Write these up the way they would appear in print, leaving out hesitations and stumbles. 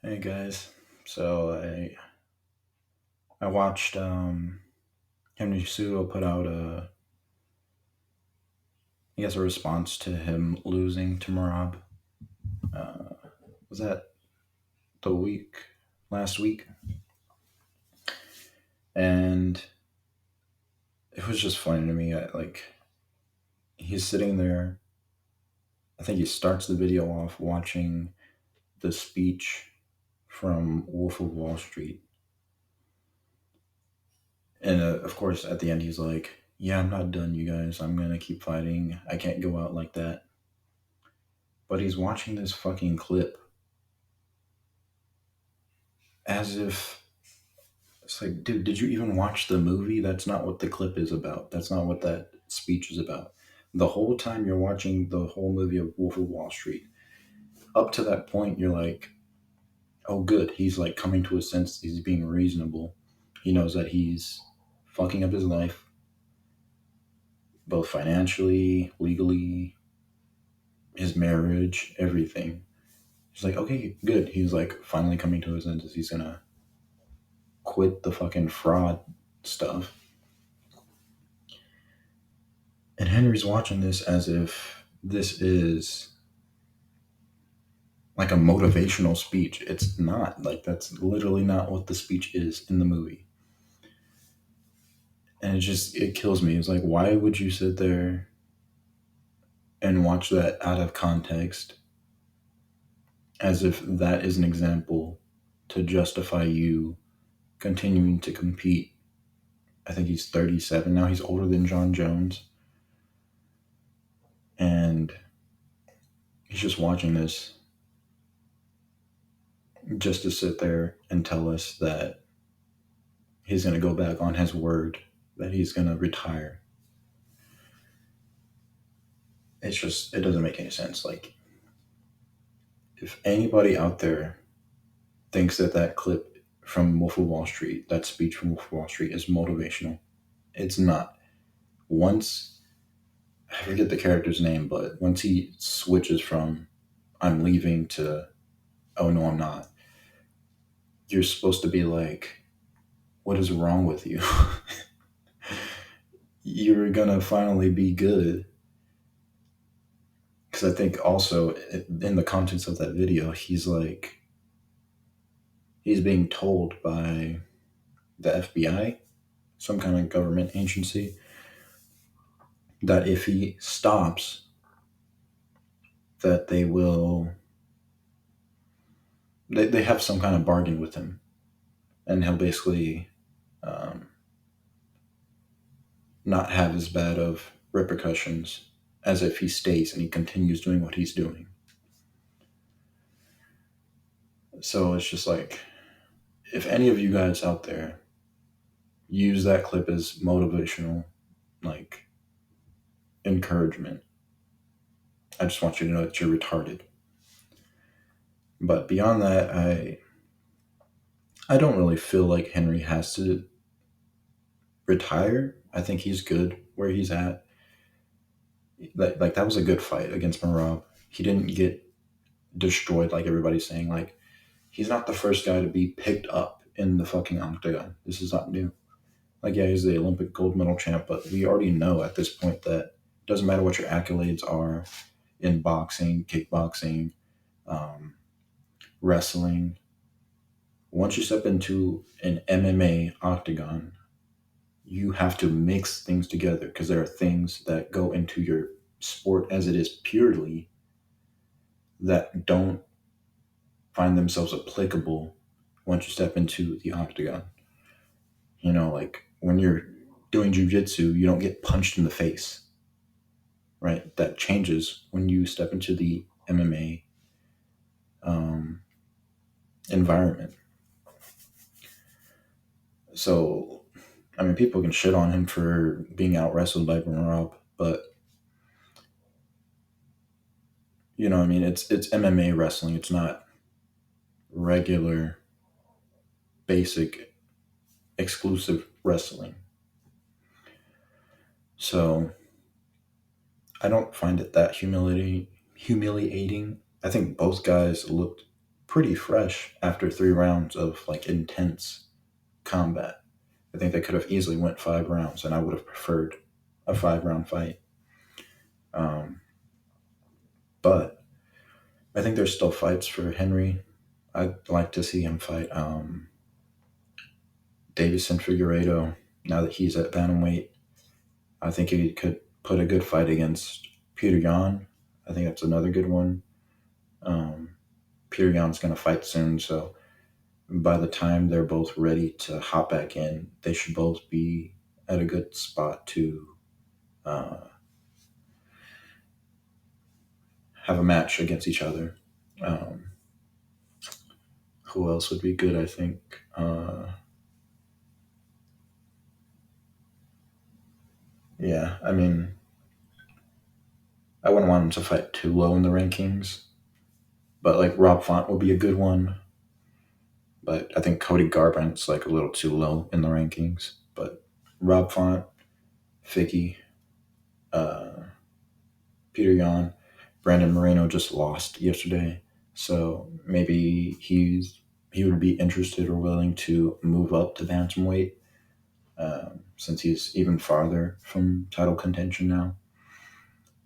Hey guys, so I watched Henry Cejudo put out a response to him losing to Marab. Uh, was that the week last week? And it was just funny to me. He's sitting there. I think he starts the video off watching the speech from Wolf of Wall Street, and of course at the end he's like, "Yeah, I'm not done, you guys. I'm gonna keep fighting. I can't go out like that." But he's watching this fucking clip as if it's like, dude, did you even watch the movie? That's not what the clip is about. That's not what that speech is about. The whole time you're watching the whole movie of Wolf of Wall Street, up to that point, you're like, oh, good. He's like coming to his senses. He's being reasonable. He knows that he's fucking up his life, both financially, legally, his marriage, everything. He's like, okay, good. He's like finally coming to his senses. He's gonna quit the fucking fraud stuff. And Henry's watching this as if this is like a motivational speech. It's not. Like, that's literally not what the speech is in the movie. And it kills me. It's like, why would you sit there and watch that out of context as if that is an example to justify you continuing to compete? I think he's 37 now. He's older than John Jones. And he's just watching this just to sit there and tell us that he's going to go back on his word that he's going to retire. It doesn't make any sense. Like, if anybody out there thinks that that clip from Wolf of Wall Street, that speech from Wolf of Wall Street, is motivational, it's not. Once, I forget the character's name, but once he switches from I'm leaving to oh no, I'm not, you're supposed to be like, what is wrong with you? You're gonna finally be good. Because I think also in the contents of that video, he's being told by the FBI, some kind of government agency, that if he stops, that they have some kind of bargain with him, and he'll basically um, not have as bad of repercussions as if he stays and he continues doing what he's doing. So it's just like, if any of you guys out there use that clip as motivational, like encouragement, I just want you to know that you're retarded. But beyond that, I don't really feel like Henry has to retire. I think he's good where he's at. Like that was a good fight against Marab. He didn't get destroyed like everybody's saying. Like, he's not the first guy to be picked up in the fucking octagon. This is not new. Like, yeah, he's the Olympic gold medal champ, but we already know at this point that it doesn't matter what your accolades are in boxing, kickboxing, um, wrestling. Once you step into an MMA octagon, you have to mix things together because there are things that go into your sport as it is purely that don't find themselves applicable once you step into the octagon. Like when you're doing jujitsu, you don't get punched in the face, right? That changes when you step into the MMA um, environment. So, I mean, people can shit on him for being out wrestled by Rob, but I mean, it's MMA wrestling. It's not regular, basic, exclusive wrestling. So I don't find it that humiliating. I think both guys looked pretty fresh after 3 rounds of like intense combat. I think they could have easily went 5 rounds, and I would have preferred a 5 round fight. Um, but I think there's still fights for Henry. I'd like to see him fight Davison Figueiredo now that he's at bantamweight. I think he could put a good fight against Peter Yan. I think that's another good one. Um, Peter Yan's going to fight soon, so by the time they're both ready to hop back in, they should both be at a good spot to uh, have a match against each other. Um, who else would be good? I think. Yeah, I mean, I wouldn't want him to fight too low in the rankings, but like Rob Font would be a good one. But I think Cody Garbrandt's like a little too low in the rankings. But Rob Font, Figgy, uh, Peter Yan, Brandon Moreno just lost yesterday, so maybe he would be interested or willing to move up to bantamweight, since he's even farther from title contention now.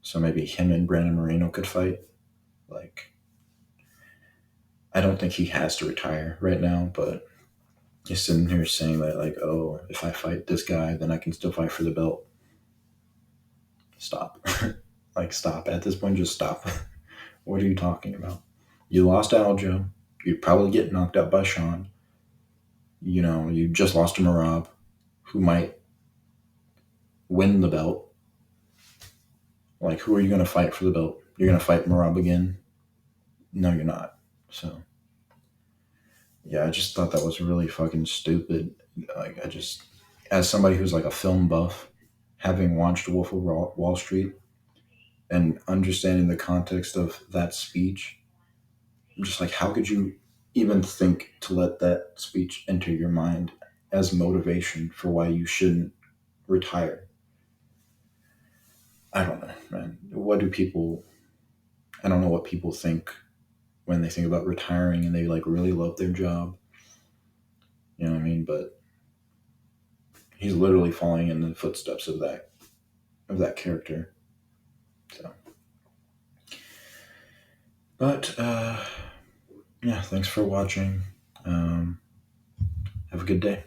So maybe him and Brandon Moreno could fight. Like, I don't think he has to retire right now, but he's sitting here saying that, like, oh, if I fight this guy, then I can still fight for the belt. Stop. Like, stop. At this point, just stop. What are you talking about? You lost to Aljo. You'd probably get knocked out by Sean. You know, you just lost to Marab, who might win the belt. Like, who are you going to fight for the belt? You're going to fight Marab again? No, you're not. So, yeah, I just thought that was really fucking stupid. Like, as somebody who's like a film buff, having watched Wolf of Wall Street and understanding the context of that speech, I'm just like, how could you even think to let that speech enter your mind as motivation for why you shouldn't retire? I don't know, man. I don't know what people think when they think about retiring and they like really love their job. You know what I mean? But he's literally falling in the footsteps of that character. So, but yeah, thanks for watching. Have a good day.